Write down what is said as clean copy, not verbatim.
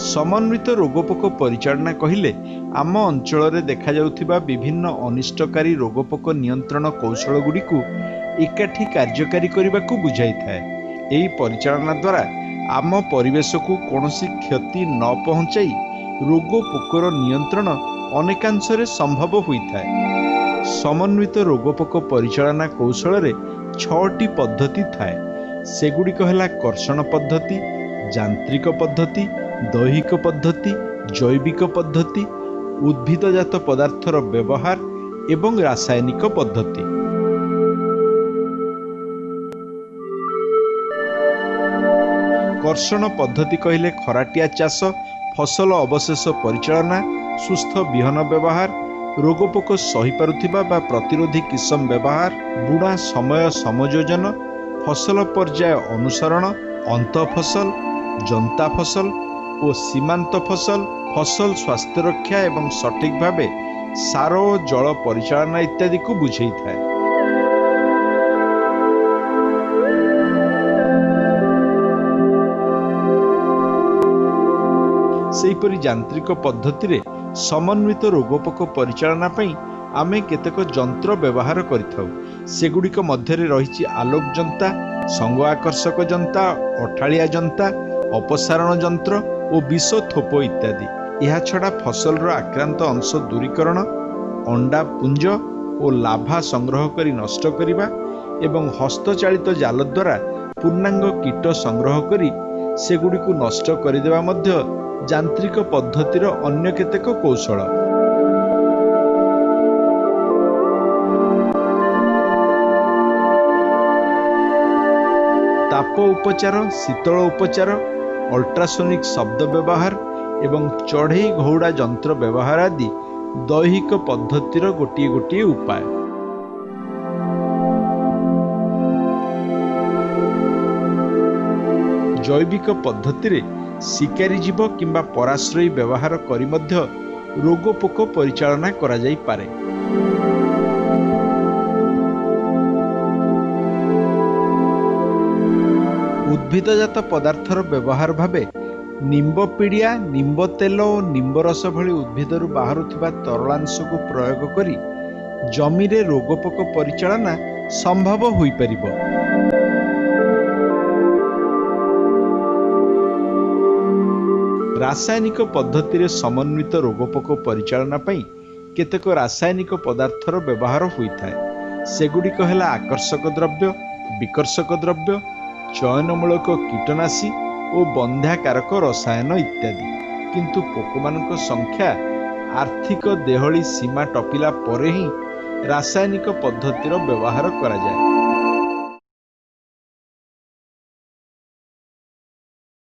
समन्वित रोगपोक परिचालना कहिले आम अंचल देखा जाउथिबा विभिन्न अनिष्टकारी रोगपोक नियंत्रण कौशल गुड़िक एकाठी कार्यकारी करने बुझाई थाए। यही परिचालना द्वारा आम परिवेश को कौनसी क्षति न पहुंचाई रोगपोकर नियंत्रण अनेकांशरे संभव होता है। समन्वित रोगपोक परिचालना कौशल रे 6टी पद्धति थाए। सेगुड़िक है कर्षण पद्धति, यांत्रिक पद्धति, दैहिक पद्धति, जैविक पद्धति, उद्भिदजात पदार्थर व्यवहार एवं रासायनिक पद्धति। कर्षण पद्धति कहले खराटिया चाष, फसल अवशेष परिचालना, सुस्थ बिहन व्यवहार, रोगपोक सही पारुथिबा बा प्रतिरोधी किसम व्यवहार, बुणा समय समयोजन, फसल पर्याय अनुसरण, अंत फसल, जंता फसल और सीमांत फसल, फसल स्वास्थ्य रक्षा एवं सठिक भावे सार और जल परिचालना इत्यादि को बुझाई थाए। सेहीपरि यांत्रिक पद्धति रे समन्वित रोगपोक परिचालना पई आमे केतेक जंत्र व्यवहार करिथाउ। सेगुड़िक मध्यरे रहिछि आलोक जंता, संग आकर्षक जंता, अठालिया जंता, अपसारण जंत्र और विष थोप इत्यादि। यह छड़ा फसलर आक्रांत अंश दूरीकरण, अंडा पुंज और लाभा संग्रह करी नष्ट करिबा एवं हस्तचालित जाल द्वारा पूर्णांग कीट संग्रह करी सेगुड़िक नष्ट करिदेबा मध्य यांत्रिक पद्धतिर अन्य केतेक कौशल। ताप उपचार, शीतल उपचार, अल्ट्रासोनिक शब्द व्यवहार एवं चढ़ई घौड़ा जंत्र व्यवहार आदि दैहिक पद्धतिर गोटिए गोटिए उपाय। जैविक पद्धति रे शिकारी जीव किंबा पराश्रयी व्यवहार करी मध्य रोगपोक परिचालना करा जाई पारे। उद्भिदजात पदार्थर व्यवहार भावे निंब पीड़िया, निंब तेल और निंब रस भली उद्भिदरु बाहरुथिबा तरलांश को प्रयोग करी जमी रे रोगपोक परिचालना संभव होई परिबो। रासायनिक पद्धति रे समन्वित रोगपोक परिचालना पई केतेक रासायनिक पदार्थर व्यवहार होइथाए। सेगुड़िक है आकर्षक द्रव्य, विकर्षक द्रव्य, चयनमूलक कीटनाशी और बंध्याकारक रसायन इत्यादि। किंतु पोकमानक संख्या आर्थिक देहली सीमा टपिला परे ही रासायनिक पद्धतिर व्यवहार करा जाए।